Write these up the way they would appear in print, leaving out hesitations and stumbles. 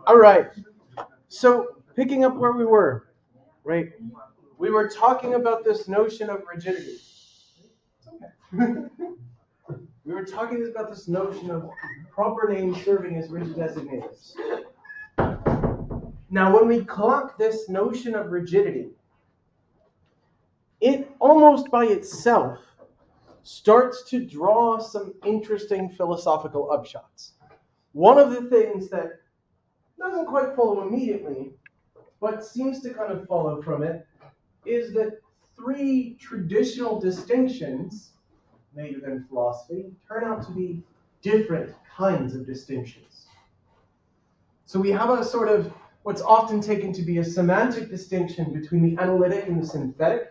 All right. So picking up where we were, right? We were talking about this notion of rigidity. We were talking about this notion of proper names serving as rigid designators. Now, when we clock this notion of rigidity, it almost by itself starts to draw some interesting philosophical upshots. One of the things that doesn't quite follow immediately, but seems to kind of follow from it, is that three traditional distinctions made within philosophy turn out to be different kinds of distinctions. So we have a sort of what's often taken to be a semantic distinction between the analytic and the synthetic.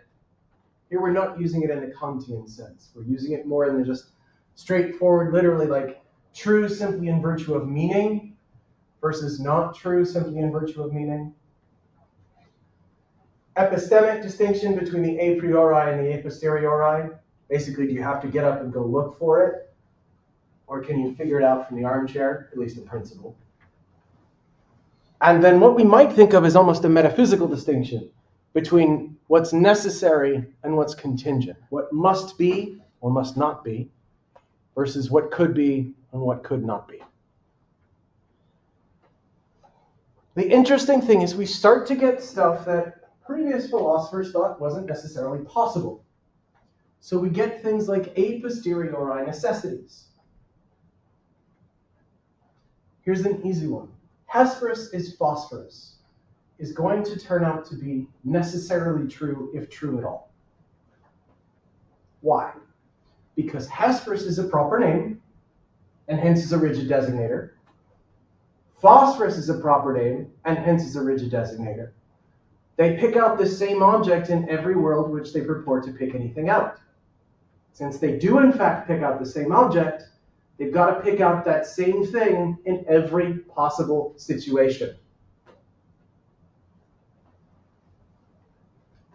Here we're not using it in a Kantian sense. We're using it more in the just straightforward, literally like true simply in virtue of meaning versus not true simply in virtue of meaning. Epistemic distinction between the a priori and the a posteriori. Basically, do you have to get up and go look for it? Or can you figure it out from the armchair, at least in principle? And then what we might think of as almost a metaphysical distinction between what's necessary and what's contingent. What must be or must not be versus what could be and what could not be. The interesting thing is we start to get stuff that previous philosophers thought wasn't necessarily possible. So we get things like a posteriori necessities. Here's an easy one. Hesperus is phosphorus is going to turn out to be necessarily true if true at all. Why? Because Hesperus is a proper name and hence is a rigid designator. Phosphorus is a proper name and hence is a rigid designator. They pick out the same object in every world which they purport to pick anything out. Since they do in fact pick out the same object, they've got to pick out that same thing in every possible situation.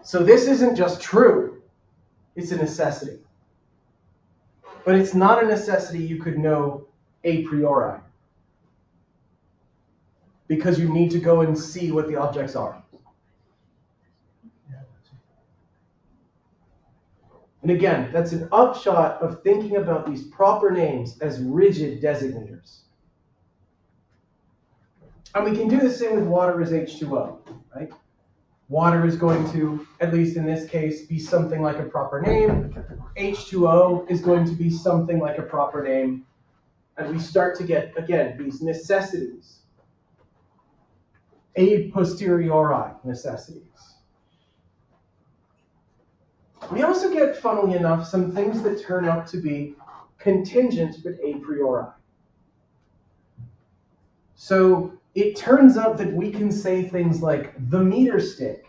So this isn't just true, it's a necessity. But it's not a necessity you could know a priori, because you need to go and see what the objects are. And again, that's an upshot of thinking about these proper names as rigid designators. And we can do the same with water as H2O, right? Water is going to, at least in this case, be something like a proper name. H2O is going to be something like a proper name. And we start to get, again, these necessities. A posteriori necessities. We also get, funnily enough, some things that turn out to be contingent but a priori. So it turns out that we can say things like the meter stick.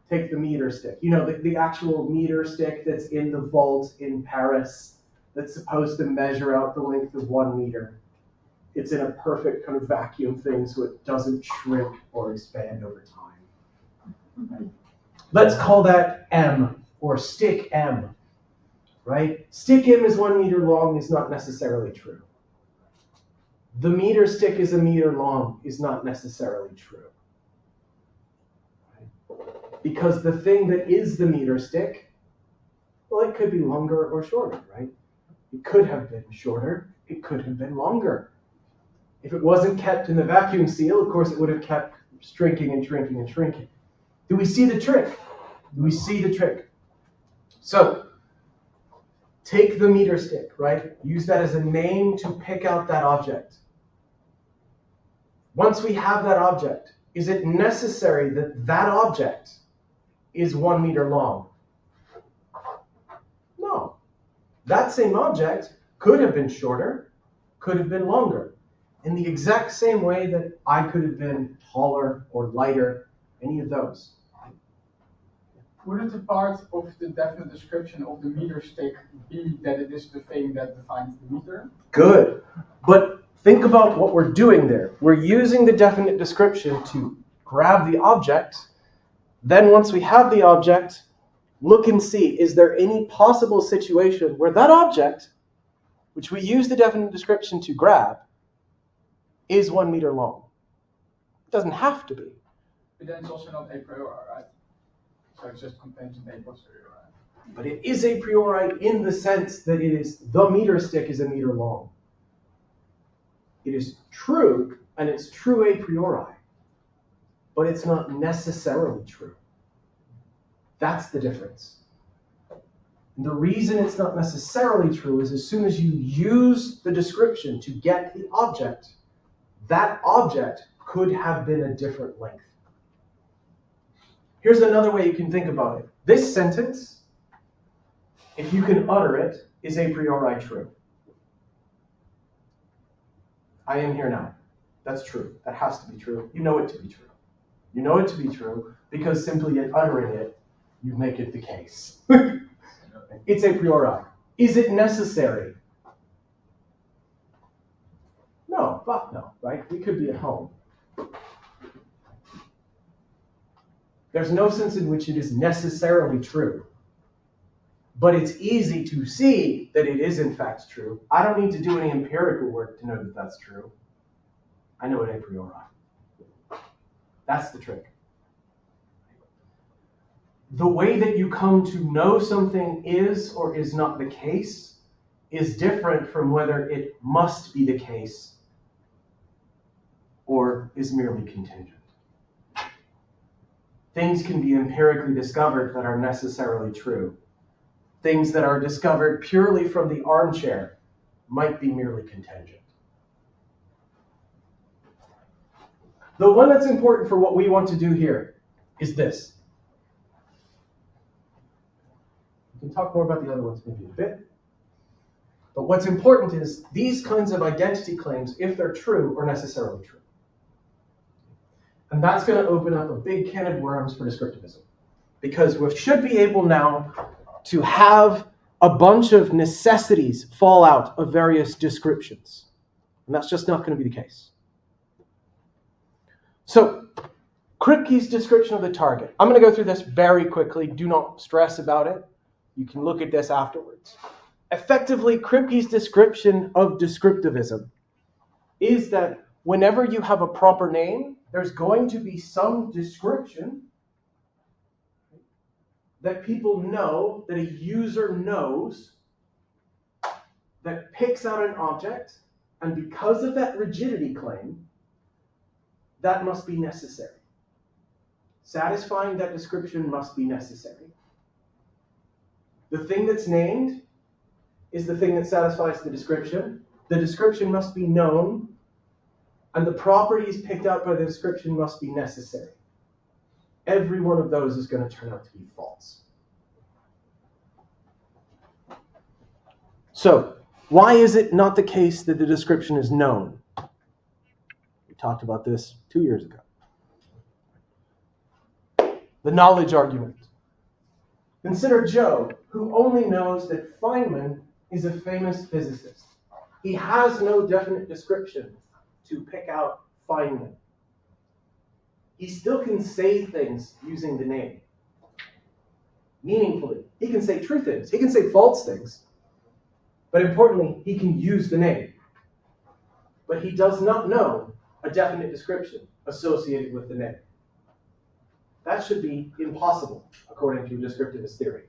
Take the meter stick. You know, the actual meter stick that's in the vault in Paris that's supposed to measure out the length of 1 meter. It's in a perfect kind of vacuum thing so it doesn't shrink or expand over time. Let's call that M, or stick M, right? Stick M is 1 meter long is not necessarily true. The meter stick is a meter long is not necessarily true. Right? Because the thing that is the meter stick, well, it could be longer or shorter, right? It could have been shorter, it could have been longer. If it wasn't kept in the vacuum seal, of course it would have kept shrinking and shrinking and shrinking. Do we see the trick? Do we see the trick? So, take the meter stick, right? Use that as a name to pick out that object. Once we have that object, is it necessary that that object is 1 meter long? No. That same object could have been shorter, could have been longer, in the exact same way that I could have been taller or lighter, any of those. Wouldn't a part of the definite description of the meter stick be that it is the thing that defines the meter? Good. But think about what we're doing there. We're using the definite description to grab the object. Then once we have the object, look and see, is there any possible situation where that object which we use the definite description to grab, is 1 meter long. It doesn't have to be. But then it's also not a priori, right? So it just contains an a posteriori. But it is a priori in the sense that it is, the meter stick is 1 meter long. It is true, and it's true a priori, but it's not necessarily true. That's the difference. And the reason it's not necessarily true is as soon as you use the description to get the object, that object could have been a different length. Here's another way you can think about it. This sentence, if you can utter it, is a priori true. I am here now. That's true. That has to be true. You know it to be true. You know it to be true because simply in uttering it, you make it the case. It's a priori. Is it necessary? No, fuck no, right? We could be at home. There's no sense in which it is necessarily true. But it's easy to see that it is in fact true. I don't need to do any empirical work to know that that's true. I know it a priori. That's the trick. The way that you come to know something is or is not the case is different from whether it must be the case or is merely contingent. Things can be empirically discovered that are necessarily true. Things that are discovered purely from the armchair might be merely contingent. The one that's important for what we want to do here is this. We can talk more about the other ones maybe in a bit. But what's important is these kinds of identity claims, if they're true, are necessarily true. And that's going to open up a big can of worms for descriptivism. Because we should be able now to have a bunch of necessities fall out of various descriptions. And that's just not going to be the case. So, Kripke's description of the target. I'm going to go through this very quickly. Do not stress about it. You can look at this afterwards. Effectively, Kripke's description of descriptivism is that whenever you have a proper name, there's going to be some description that people know, that a user knows, that picks out an object, and because of that rigidity claim, that must be necessary. Satisfying that description must be necessary. The thing that's named is the thing that satisfies the description. The description must be known, and the properties picked out by the description must be necessary. Every one of those is going to turn out to be false. So, why is it not the case that the description is known? We talked about this 2 years ago. The knowledge argument. Consider Joe, who only knows that Feynman is a famous physicist. He has no definite description to pick out Feynman. He still can say things using the name. Meaningfully. He can say true things. He can say false things. But importantly, he can use the name. But he does not know a definite description associated with the name. That should be impossible, according to descriptivist theory.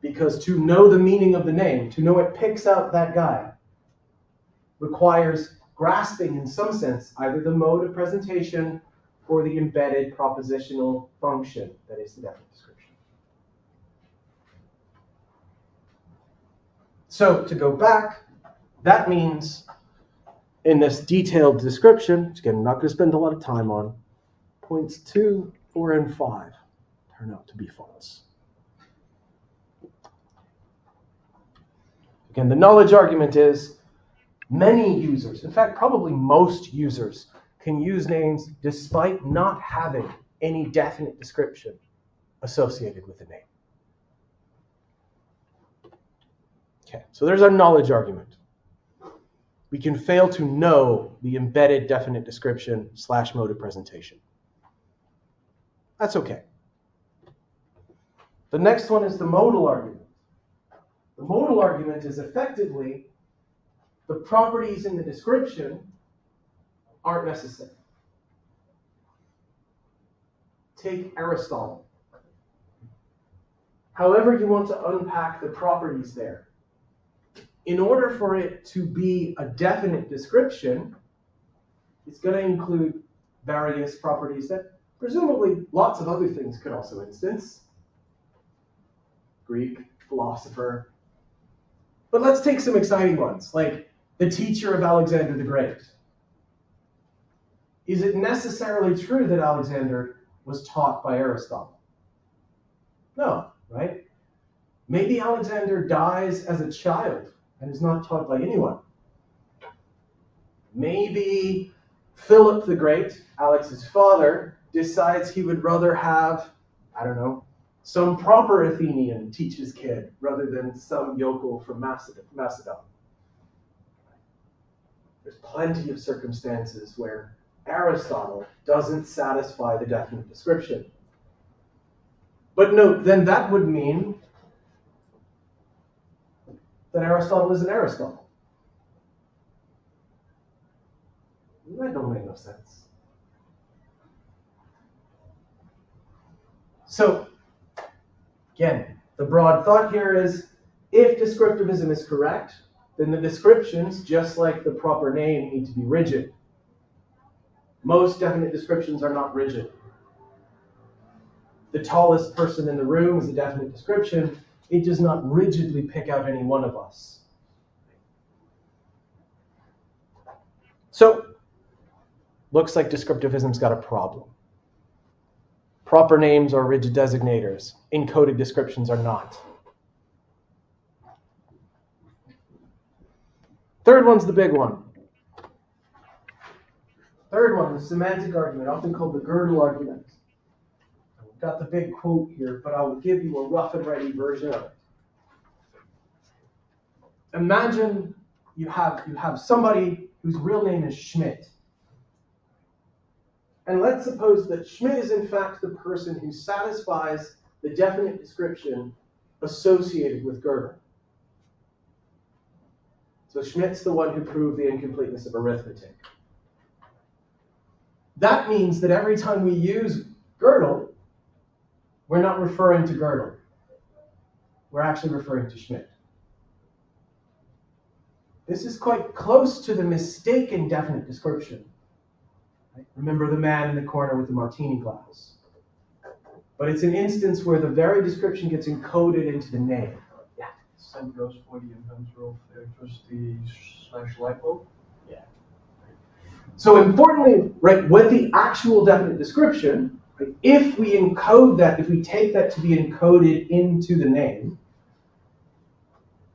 Because to know the meaning of the name, to know it picks out that guy, requires grasping, in some sense, either the mode of presentation or the embedded propositional function that is the definite description. So, to go back, that means in this detailed description, which again I'm not going to spend a lot of time on, points 2, 4, and 5 turn out to be false. Again, the knowledge argument is many users, in fact, probably most users, can use names despite not having any definite description associated with the name. Okay, so there's our knowledge argument. We can fail to know the embedded definite description / mode of presentation. That's okay. The next one is the modal argument. The modal argument is effectively the properties in the description aren't necessary. Take Aristotle. However you want to unpack the properties there, in order for it to be a definite description, it's going to include various properties that presumably lots of other things could also instance. Greek, philosopher. But let's take some exciting ones, like the teacher of Alexander the Great. Is it necessarily true that Alexander was taught by Aristotle? No, right? Maybe Alexander dies as a child and is not taught by anyone. Maybe Philip the Great, Alex's father, decides he would rather have, I don't know, some proper Athenian teach his kid rather than some yokel from Macedon. There's plenty of circumstances where Aristotle doesn't satisfy the definite description. But note, then that would mean that Aristotle isn't Aristotle. That don't make no sense. So, again, the broad thought here is, if descriptivism is correct, then the descriptions, just like the proper name, need to be rigid. Most definite descriptions are not rigid. The tallest person in the room is a definite description. It does not rigidly pick out any one of us. So, looks like descriptivism's got a problem. Proper names are rigid designators. Encoded descriptions are not. Third one's the big one. Third one, the semantic argument, often called the Gödel argument. I've got the big quote here, but I will give you a rough and ready version of it. Imagine you have somebody whose real name is Schmidt. And let's suppose that Schmidt is in fact the person who satisfies the definite description associated with Gödel. So Schmidt's the one who proved the incompleteness of arithmetic. That means that every time we use Gödel, we're not referring to Gödel. We're actually referring to Schmidt. This is quite close to the mistaken definite description. Right? Remember the man in the corner with the martini glass. But it's an instance where the very description gets encoded into the name. Yeah. Same goes for the inventor of electricity / light bulb. Yeah. So importantly, right, with the actual definite description, right, if we encode that, if we take that to be encoded into the name,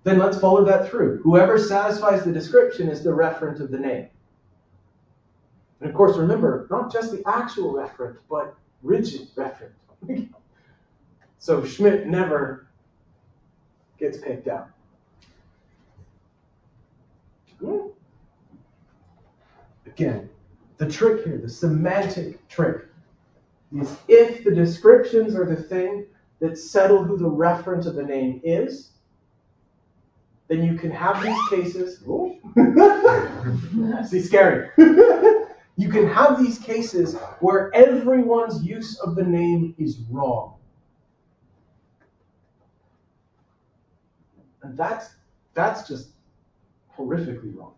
then let's follow that through. Whoever satisfies the description is the referent of the name. And of course, remember, not just the actual referent, but rigid referent. So Schmidt never gets picked out. Again, the trick here, the semantic trick, is if the descriptions are the thing that settle who the referent of the name is, then you can have these cases. See, scary. You can have these cases where everyone's use of the name is wrong. And that's just horrifically wrong.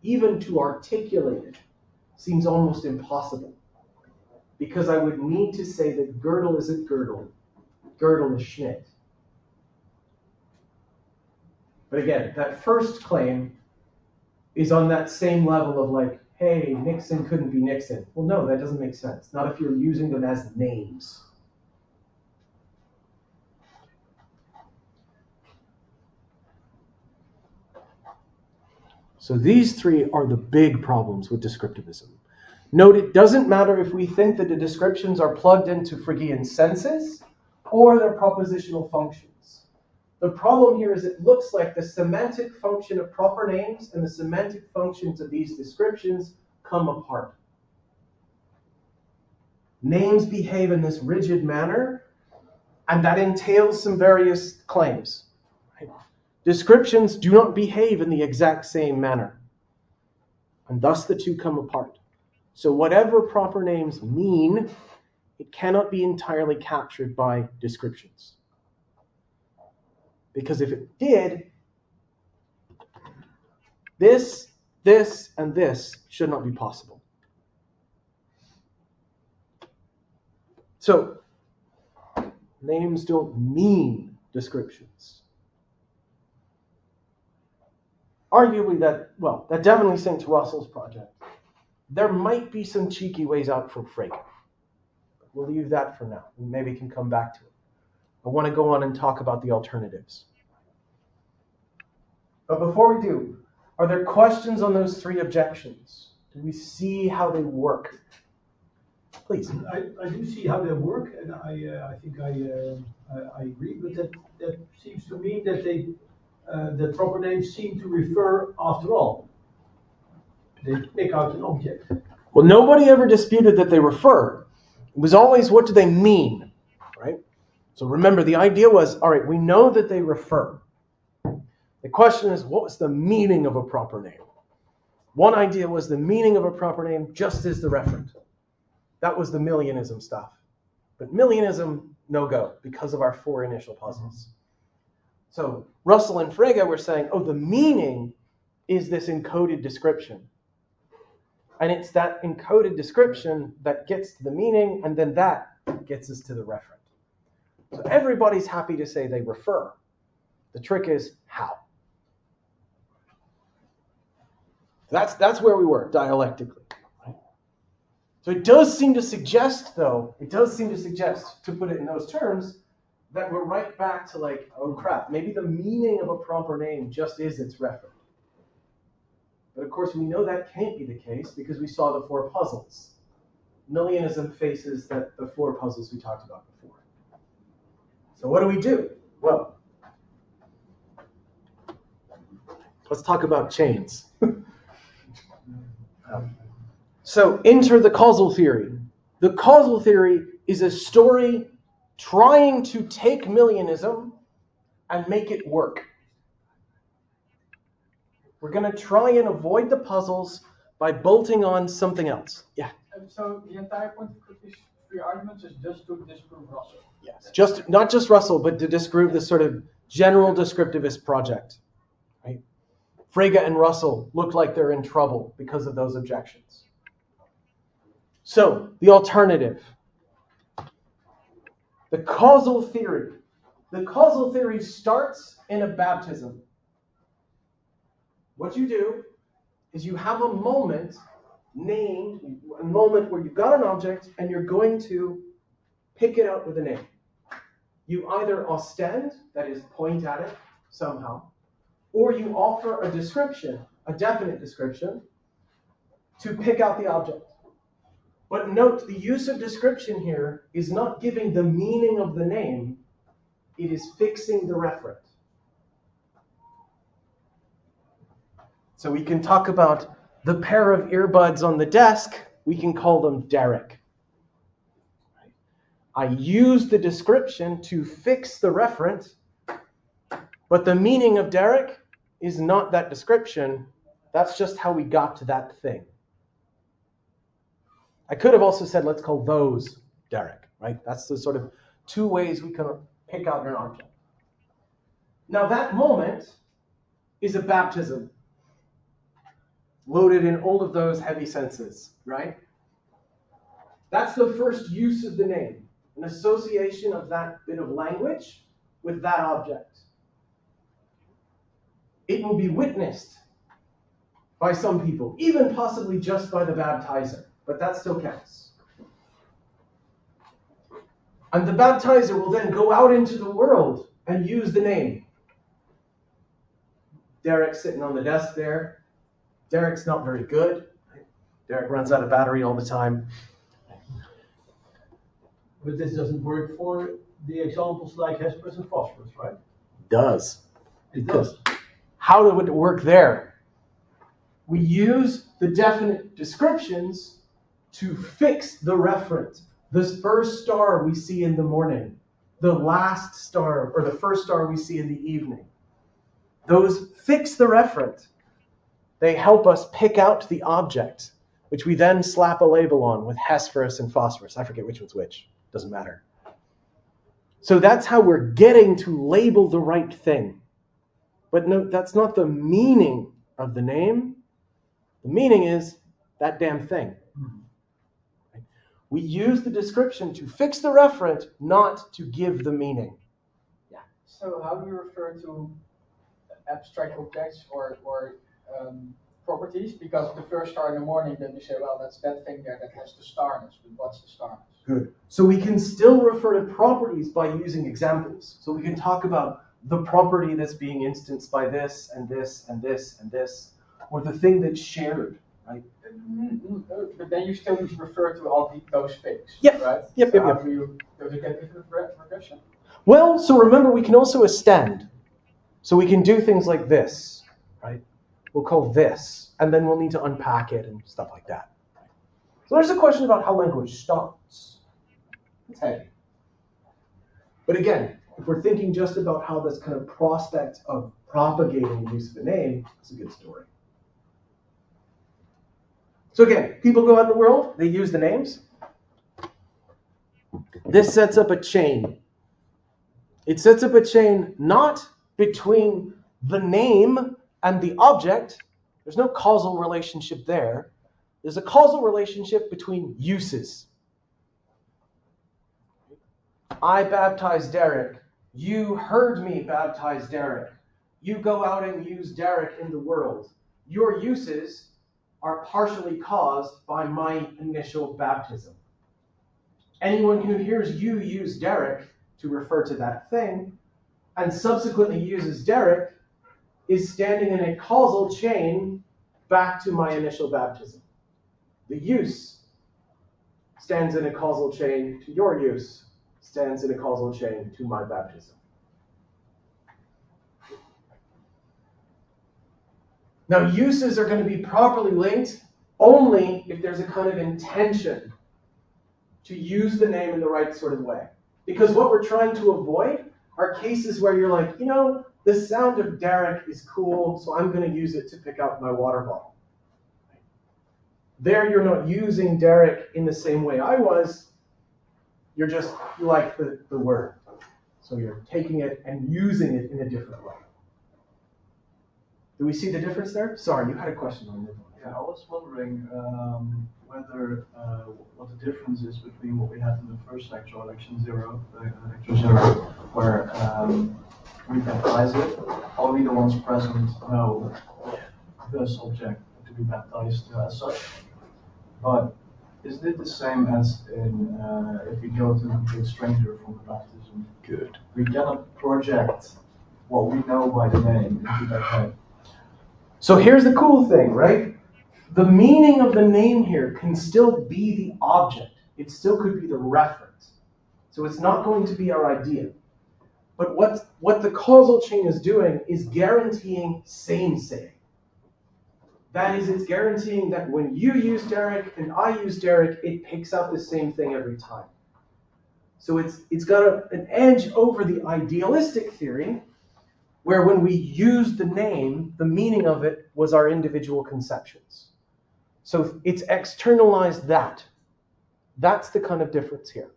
Even to articulate it seems almost impossible. Because I would need to say that Gödel isn't Gödel. Gödel is Schmidt. But again, that first claim is on that same level of like, hey, Nixon couldn't be Nixon. Well, no, that doesn't make sense. Not if you're using them as names. So these three are the big problems with descriptivism. Note, it doesn't matter if we think that the descriptions are plugged into Phrygian senses or they're propositional functions. The problem here is it looks like the semantic function of proper names and the semantic functions of these descriptions come apart. Names behave in this rigid manner, and that entails some various claims. Right? Descriptions do not behave in the exact same manner, and thus the two come apart. So whatever proper names mean, it cannot be entirely captured by descriptions. Because if it did, this, and this should not be possible. So, names don't mean descriptions. Arguably that definitely sinks Russell's project. There might be some cheeky ways out from Frege. We'll leave that for now. We maybe can come back to it. I want to go on and talk about the alternatives. But before we do, are there questions on those three objections? Do we see how they work? Please. I do see how they work, and I think I agree. But that seems to mean that that proper names seem to refer after all. They pick out an object. Well, nobody ever disputed that they refer. It was always, what do they mean, right? So remember, the idea was, all right, we know that they refer. The question is, what was the meaning of a proper name? One idea was the meaning of a proper name just is the referent. That was the Millionism stuff. But Millionism, no go, because of our four initial puzzles. So Russell and Frege were saying, oh, the meaning is this encoded description. And it's that encoded description that gets to the meaning, and then that gets us to the referent. So everybody's happy to say they refer. The trick is how. That's where we were dialectically. Right? So it does seem to suggest, to put it in those terms, that we're right back to like, oh crap, maybe the meaning of a proper name just is its referent. But of course, we know that can't be the case because we saw the four puzzles. Millionism faces the four puzzles we talked about before. So what do we do? Well, let's talk about chains. So enter the causal theory. The causal theory is a story trying to take Millionism and make it work. We're going to try and avoid the puzzles by bolting on something else. Yeah. So the entire point of these three arguments is just to disprove Russell. Yes. Not just Russell, but to disprove this sort of general descriptivist project. Right? Frege and Russell look like they're in trouble because of those objections. So, the alternative. The causal theory. The causal theory starts in a baptism. What you do is you have a moment where you've got an object and you're going to pick it out with a name. You either ostend, that is, point at it somehow, or you offer a description, a definite description, to pick out the object. But note, the use of description here is not giving the meaning of the name, it is fixing the referent. So we can talk about the pair of earbuds on the desk, we can call them Derek. I use the description to fix the referent, but the meaning of Derek is not that description, that's just how we got to that thing. I could have also said, let's call those Derek, right? That's the sort of two ways we can pick out an object. Now that moment is a baptism, loaded in all of those heavy senses, right? That's the first use of the name, an association of that bit of language with that object. It will be witnessed by some people, even possibly just by the baptizer, but that still counts. And the baptizer will then go out into the world and use the name. Derek's sitting on the desk there. Derek's not very good. Derek runs out of battery all the time. But this doesn't work for the examples like Hesperus and Phosphorus, right? It does. It does. How would it work there? We use the definite descriptions to fix the referent. This first star we see in the morning, the last star, or the first star we see in the evening. Those fix the referent. They help us pick out the object, which we then slap a label on with Hesperus and phosphorus. I forget which one's which. Doesn't matter. So that's how we're getting to label the right thing. But no, that's not the meaning of the name. The meaning is that damn thing. We use the description to fix the referent, not to give the meaning. Yeah. So how do you refer to abstract objects or properties? Because the first star in the morning, then you say, well, that's that thing there that has the starness. But what's the starness? Good. So we can still refer to properties by using examples. So we can talk about the property that's being instanced by this and this and this and this, or the thing that's shared, right? But then you still need to refer to all those things, Yep. right? Yep, So yep, how yep. do you get different regression? Well, so remember, we can also extend. So we can do things like this, right? We'll call this, and then we'll need to unpack it and stuff like that. So there's a question about how language starts. It's heavy. But again, if we're thinking just about how this kind of prospect of propagating the use of a name, it's a good story. So again, people go out in the world, they use the names. This sets up a chain. It sets up a chain not between the name and the object. There's no causal relationship there. There's a causal relationship between uses. I baptized Derek. You heard me baptize Derek. You go out and use Derek in the world. Your uses are partially caused by my initial baptism. Anyone who hears you use Derek to refer to that thing and subsequently uses Derek is standing in a causal chain back to my initial baptism. The use stands in a causal chain to your use, stands in a causal chain to my baptism. Now, uses are going to be properly linked only if there's a kind of intention to use the name in the right sort of way. Because what we're trying to avoid are cases where you're like, you know, the sound of Derek is cool, so I'm going to use it to pick out my water bottle. There, you're not using Derek in the same way I was. You like the word. So you're taking it and using it in a different way. Do we see the difference there? Sorry, you had a question on this one. Yeah, I was wondering whether what the difference is between what we had in the first lecture, lecture 0, where we baptize it. Only the ones present know the subject to be baptized as such. But is it the same as in if we go to a complete stranger from the baptism? Good. We cannot project what we know by the name into that head. So here's the cool thing, right? The meaning of the name here can still be the object. It still could be the reference. So it's not going to be our idea. But what the causal chain is doing is guaranteeing same-saying. That is, it's guaranteeing that when you use Derek and I use Derek, it picks out the same thing every time. So it's got an edge over the idealistic theory, where when we used the name, the meaning of it was our individual conceptions. So it's externalized that. That's the kind of difference here.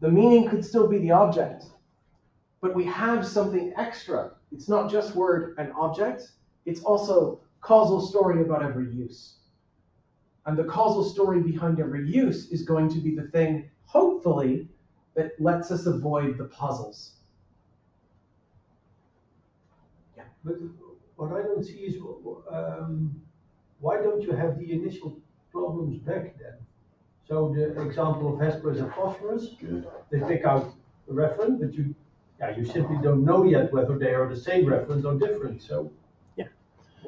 The meaning could still be the object, but we have something extra. It's not just word and object, it's also causal story about every use. And the causal story behind every use is going to be the thing, hopefully, that lets us avoid the puzzles. But what I don't see is why don't you have the initial problems back then? So the example of Hesperus and phosphorus, Good. They pick out a reference, but you simply don't know yet whether they are the same reference or different. So yeah,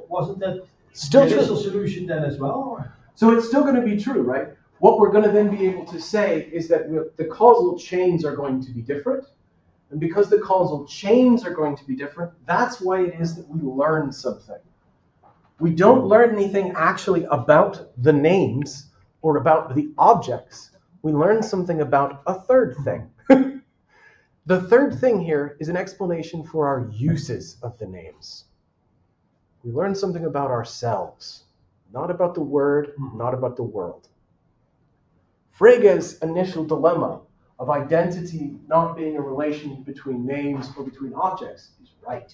wasn't that still the true initial solution then as well? Or? So it's still going to be true, right? What we're going to then be able to say is that the causal chains are going to be different. And because the causal chains are going to be different, that's why it is that we learn something. We don't learn anything actually about the names or about the objects. We learn something about a third thing. The third thing here is an explanation for our uses of the names. We learn something about ourselves, not about the word, not about the world. Frege's initial dilemma of identity not being a relation between names or between objects is right.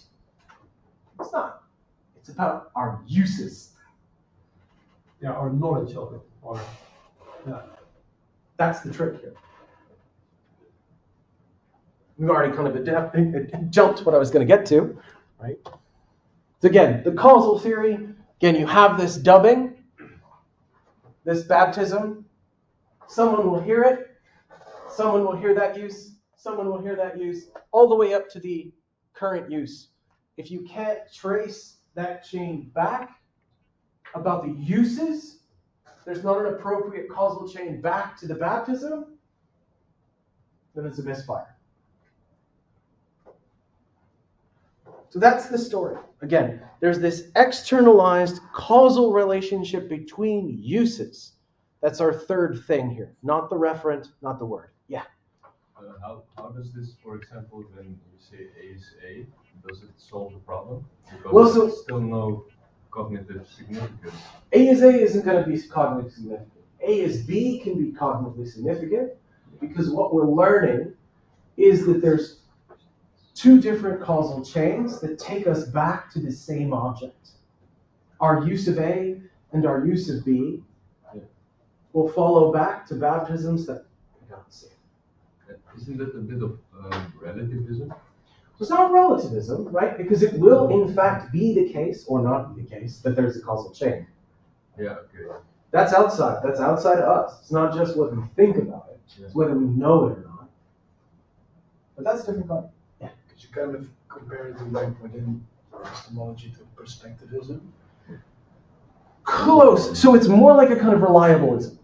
It's not. It's about our uses. Yeah, our knowledge of it. Or, yeah. That's the trick here. We've already kind of jumped what I was going to get to, right? So again, the causal theory, again, you have this dubbing, this baptism. Someone will hear it. Someone will hear that use. Someone will hear that use, all the way up to the current use. If you can't trace that chain back about the uses, there's not an appropriate causal chain back to the baptism, then it's a misfire. So that's the story. Again, there's this externalized causal relationship between uses. That's our third thing here. Not the referent, not the word. Yeah. How does this, for example, when you say A is A, does it solve the problem? Because Well, so- there's still no cognitive significance. A is A isn't going to be cognitively significant. A is B can be cognitively significant because what we're learning is that there's two different causal chains that take us back to the same object. Our use of A and our use of B will follow back to baptisms that we don't see. Isn't that a bit of relativism? So it's not relativism, right? Because it will in fact be the case, or not be the case, that there's a causal chain. Yeah, okay. That's outside of us. It's not just what we think about it, it's whether we know it or not. But that's a different point. Yeah. Could you kind of compare it to like within epistemology to perspectivism? Close. So it's more like a kind of reliabilism,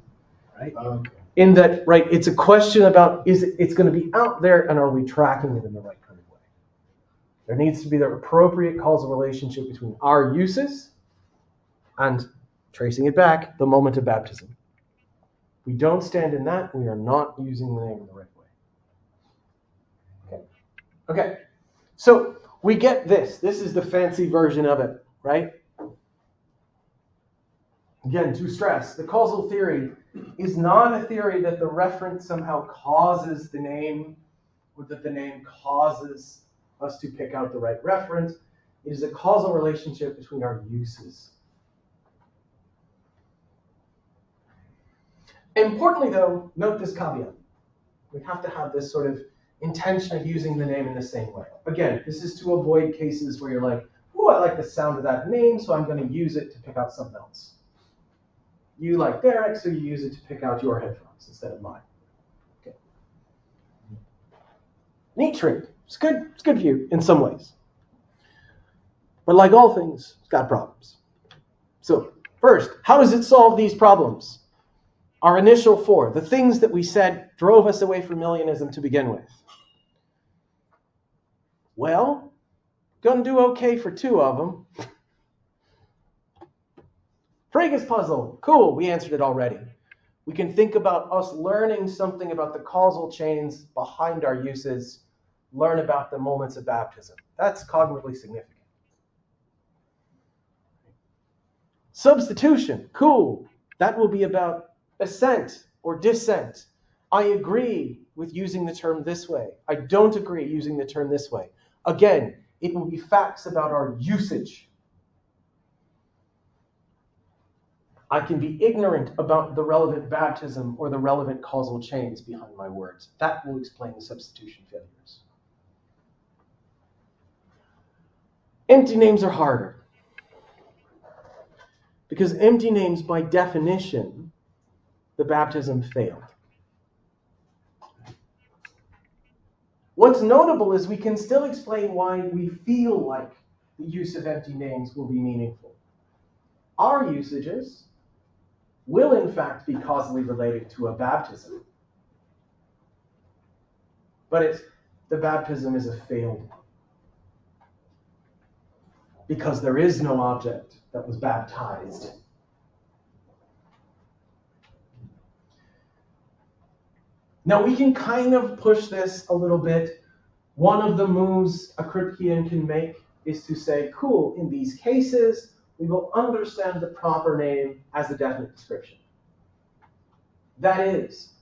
right? Okay. In that, right, it's a question about it's going to be out there and are we tracking it in the right kind of way? There needs to be the appropriate causal relationship between our uses and tracing it back, the moment of baptism. If we don't stand in that, we are not using the name in the right way. Okay. So we get this. This is the fancy version of it, right? Again, to stress, the causal theory is not a theory that the referent somehow causes the name or that the name causes us to pick out the right referent. It is a causal relationship between our uses. Importantly, though, note this caveat. We have to have this sort of intention of using the name in the same way. Again, this is to avoid cases where you're like, oh, I like the sound of that name, so I'm going to use it to pick out something else. You like Derek, so you use it to pick out your headphones instead of mine. Okay. Neat trick. It's good for you in some ways. But like all things, it's got problems. So first, how does it solve these problems? Our initial four, the things that we said drove us away from Millianism to begin with. Well, gonna do okay for two of them. Frege's puzzle. Cool, we answered it already. We can think about us learning something about the causal chains behind our uses, learn about the moments of baptism. That's cognitively significant. Substitution. Cool. That will be about assent or dissent. I agree with using the term this way. I don't agree using the term this way. Again, it will be facts about our usage. I can be ignorant about the relevant baptism or the relevant causal chains behind my words. That will explain the substitution failures. Empty names are harder. Because empty names, by definition, the baptism failed. What's notable is we can still explain why we feel like the use of empty names will be meaningful. Our usages will in fact be causally related to a baptism. But the baptism is a failed one. Because there is no object that was baptized. Now we can kind of push this a little bit One of the moves a Kripkean can make is to say, cool, in these cases, we will understand the proper name as a definite description. That is,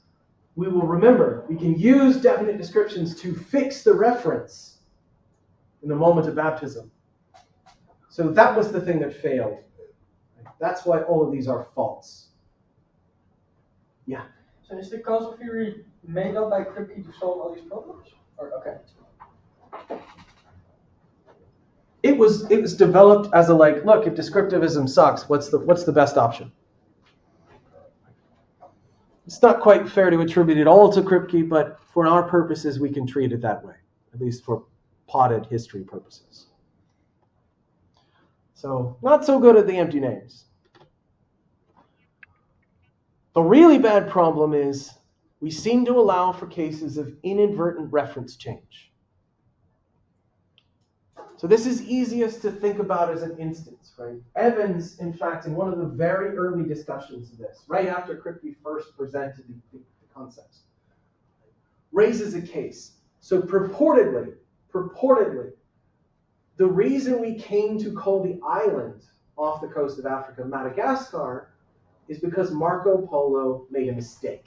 we will remember, we can use definite descriptions to fix the reference in the moment of baptism. So that was the thing that failed. That's why all of these are false. Yeah. So is the causal theory made up by Kripke to solve all these problems? Or okay. It was developed as a like, look, if descriptivism sucks, what's the best option? It's not quite fair to attribute it all to Kripke, but for our purposes, we can treat it that way, at least for potted history purposes. So, not so good at the empty names. The really bad problem is we seem to allow for cases of inadvertent reference change. So this is easiest to think about as an instance, right? Evans, in fact, in one of the very early discussions of this, right after Kripke first presented the concepts, raises a case. So purportedly, the reason we came to call the island off the coast of Africa Madagascar is because Marco Polo made a mistake.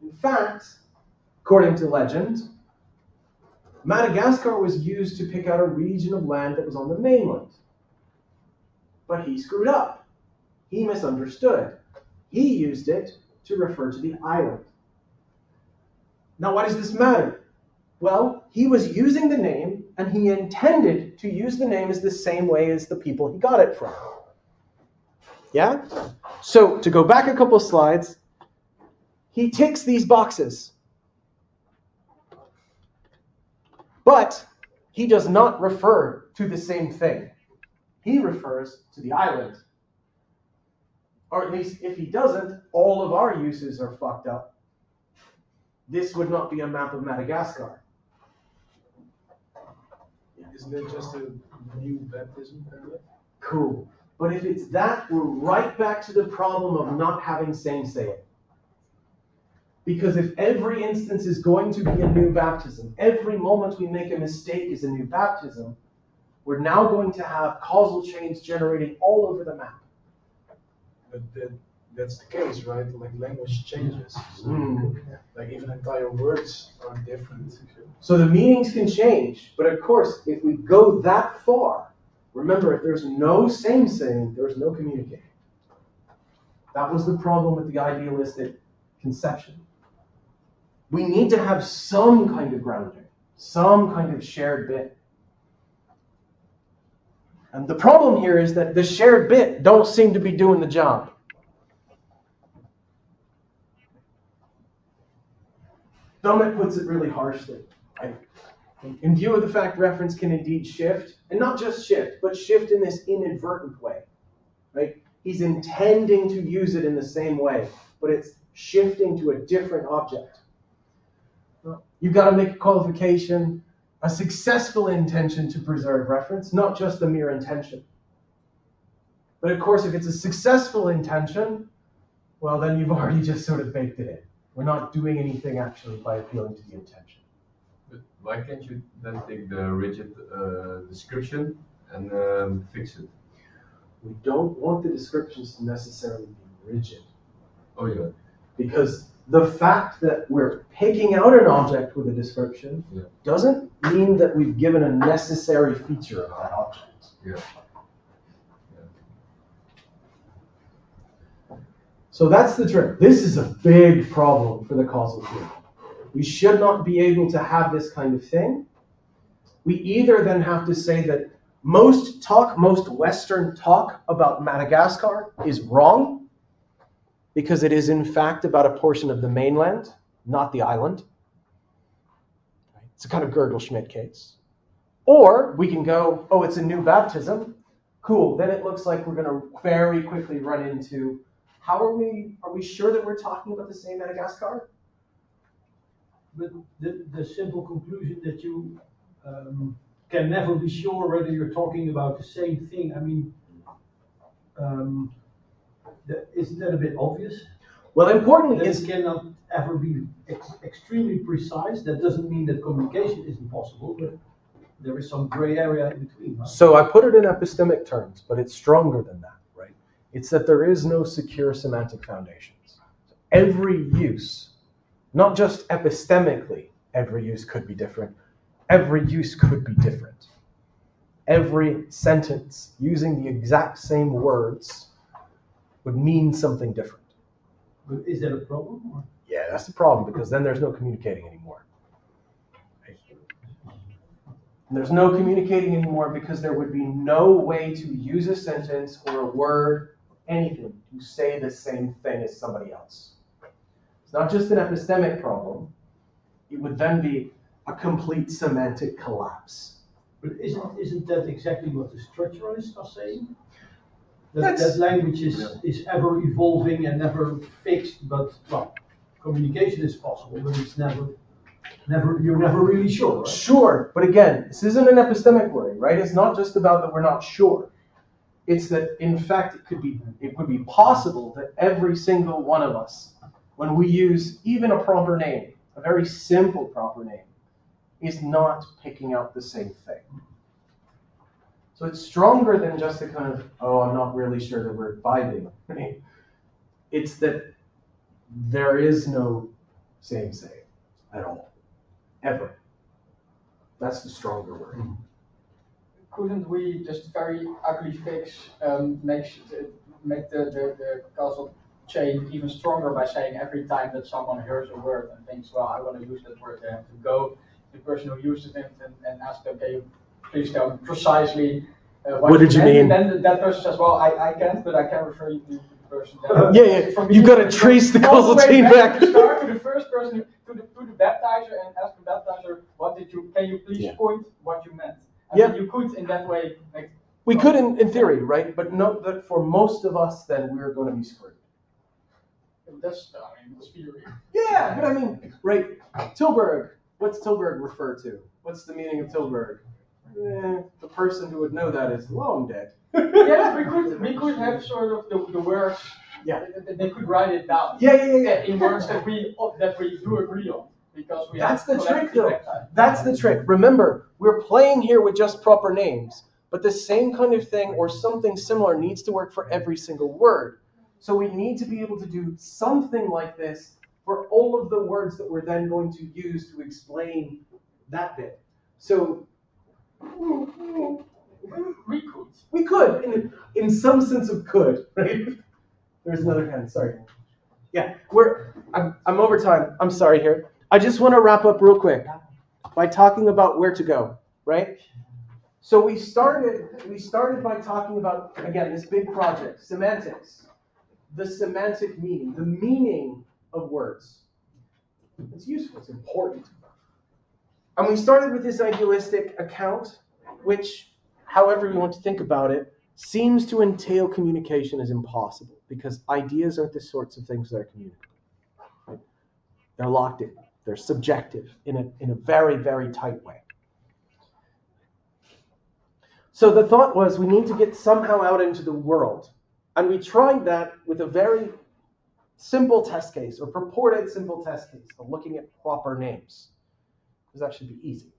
In fact, according to legend, Madagascar was used to pick out a region of land that was on the mainland. But he screwed up. He misunderstood. He used it to refer to the island. Now, why does this matter? Well, he was using the name, and he intended to use the name as the same way as the people he got it from. Yeah? So, to go back a couple slides, he ticks these boxes. But he does not refer to the same thing. He refers to the island. Or at least if he doesn't, all of our uses are fucked up. This would not be a map of Madagascar. Isn't it just a new baptism paragraph? Cool. But if it's that, we're right back to the problem of not having same saying. Because if every instance is going to be a new baptism, every moment we make a mistake is a new baptism, we're now going to have causal chains generating all over the map. But that's the case, right? Like language changes. So, like even entire words are different. So the meanings can change, but of course, if we go that far, remember, if there's no same saying, there's no communicating. That was the problem with the idealistic conception. We need to have some kind of grounding, some kind of shared bit. And the problem here is that the shared bit don't seem to be doing the job. Dummett puts it really harshly. Right? In view of the fact reference can indeed shift, and not just shift, but shift in this inadvertent way. Right? He's intending to use it in the same way, but it's shifting to a different object. You've got to make a qualification, a successful intention to preserve reference, not just a mere intention. But of course, if it's a successful intention, well, then you've already just sort of baked it in. We're not doing anything actually by appealing to the intention. But why can't you then take the rigid description and fix it? We don't want the descriptions to necessarily be rigid. Oh yeah. Because the fact that we're picking out an object with a description doesn't mean that we've given a necessary feature of that object. Yeah. So that's the trick. This is a big problem for the causal theory. We should not be able to have this kind of thing. We either then have to say that most Western talk about Madagascar is wrong, because it is in fact about a portion of the mainland, not the island. It's a kind of Gergel-Schmidt case. Or we can go, oh, it's a new baptism. Cool, then it looks like we're going to very quickly run into, are we sure that we're talking about the same Madagascar? But the simple conclusion that you can never be sure whether you're talking about the same thing, I mean, isn't that a bit obvious? Well, importantly That is it cannot ever be extremely precise. That doesn't mean that communication isn't possible, but there is some gray area in between. Right? so I put it in epistemic terms, but it's stronger than that, right? It's that there is no secure semantic foundations. Every use, not just epistemically, every use could be different. Every use could be different. Every sentence using the exact same words would mean something different. But is that a problem? Or? Yeah, that's the problem, because then there's no communicating anymore. Right? And there's no communicating anymore because there would be no way to use a sentence or a word, anything, to say the same thing as somebody else. It's not just an epistemic problem. It would then be a complete semantic collapse. But isn't that exactly what the structuralists are saying? That language is ever evolving and never fixed, but well, communication is possible, but it's never you're never really sure, right? Sure, but again, this isn't an epistemic worry, right? It's not just about that we're not sure. It's that in fact it would be possible that every single one of us, when we use even a proper name, a very simple proper name, is not picking out the same thing. So it's stronger than just a kind of, oh, I'm not really sure that we're vibing. Right? It's that there is no same at all. Ever. That's the stronger word. Couldn't we just very ugly fix, make the causal chain even stronger by saying every time that someone hears a word and thinks, well, I want to use that word, they have to go to the person who used it and ask them, can you please tell me precisely what did you meant? mean? And then that person says, well, I can't, but I can refer you to the person. Yeah. You've got to trace the causal chain back. To start to the first person, to the baptizer, and ask the baptizer, can you please point what you meant? And then you could in that way make. We could in theory, right? But note that for most of us, then we're going to be screwed. That's theory. Yeah, but I mean, right? Tilburg. What's Tilburg refer to? What's the meaning of Tilburg? The person who would know that is long dead. Yes, we could have sort of the words. Yeah. They could write it down. Yeah. In words that we do agree on, because we. That's the trick, though. That's the trick. Remember, we're playing here with just proper names, but the same kind of thing or something similar needs to work for every single word. So we need to be able to do something like this for all of the words that we're then going to use to explain that bit. So we could, in some sense of could, right? There's another hand, sorry. Yeah, I'm over time. I'm sorry here. I just want to wrap up real quick by talking about where to go, right? So we started by talking about, again, this big project, semantics. The semantic meaning, the meaning of words. It's useful, it's important. And we started with this idealistic account, which, however you want to think about it, seems to entail communication as impossible, because ideas aren't the sorts of things that are communicable. Right? They're locked in, they're subjective in a very, very tight way. So the thought was we need to get somehow out into the world. And we tried that with a very simple test case, or purported simple test case, of looking at proper names, because that should be easy.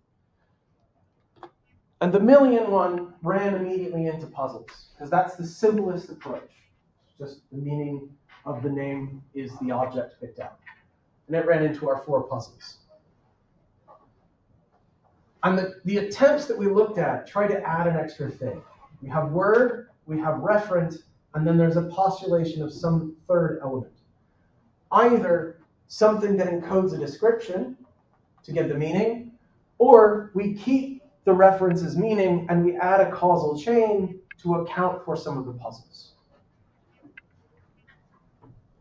And the million one ran immediately into puzzles, because that's the simplest approach. Just the meaning of the name is the object picked out. And it ran into our 4 puzzles. And the attempts that we looked at try to add an extra thing. We have word, we have referent, and then there's a postulation of some third element. Either something that encodes a description to give the meaning, or we keep the reference's meaning and we add a causal chain to account for some of the puzzles.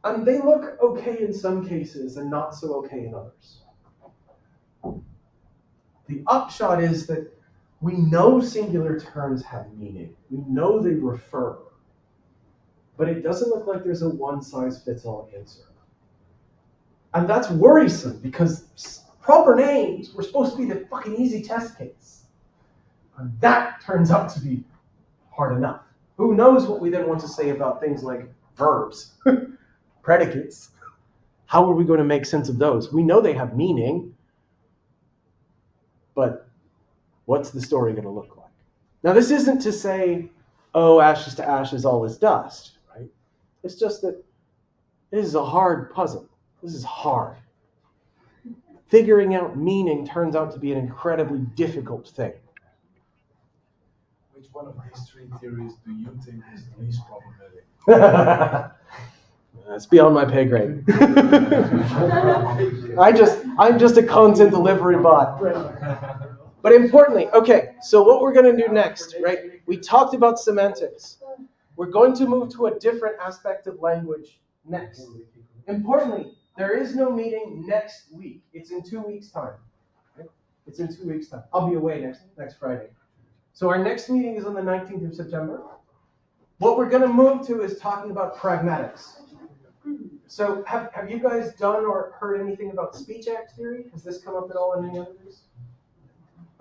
And they look okay in some cases and not so okay in others. The upshot is that we know singular terms have meaning. We know they refer. But it doesn't look like there's a one-size-fits-all answer. And that's worrisome, because proper names were supposed to be the fucking easy test case. And that turns out to be hard enough. Who knows what we then want to say about things like verbs, predicates, How are we going to make sense of those? We know they have meaning, but what's the story going to look like? Now, this isn't to say, oh, ashes to ashes, all is dust, right? It's just that this is a hard puzzle. This is hard. Figuring out meaning turns out to be an incredibly difficult thing. Which one of these three theories do you think is the least problematic? That's beyond my pay grade. I'm just a content delivery bot. But importantly, okay, so what we're going to do next, right? We talked about semantics. We're going to move to a different aspect of language next. Importantly, there is no meeting next week. It's in 2 weeks' time. Okay? It's in 2 weeks' time. I'll be away next Friday. So our next meeting is on the 19th of September. What we're going to move to is talking about pragmatics. So have you guys done or heard anything about speech act theory? Has this come up at all in any others?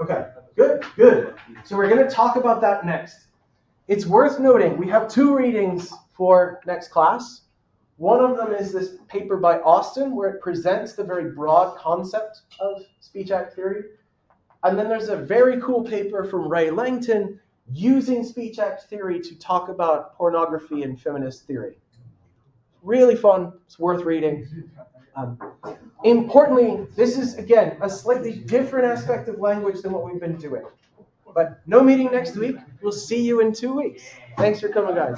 Okay, good. So we're going to talk about that next. It's worth noting we have 2 readings for next class. One of them is this paper by Austin where it presents the very broad concept of speech act theory. And then there's a very cool paper from Ray Langton using speech act theory to talk about pornography and feminist theory. Really fun. It's worth reading. Importantly, this is, again, a slightly different aspect of language than what we've been doing. But no meeting next week. We'll see you in 2 weeks. Thanks for coming, guys.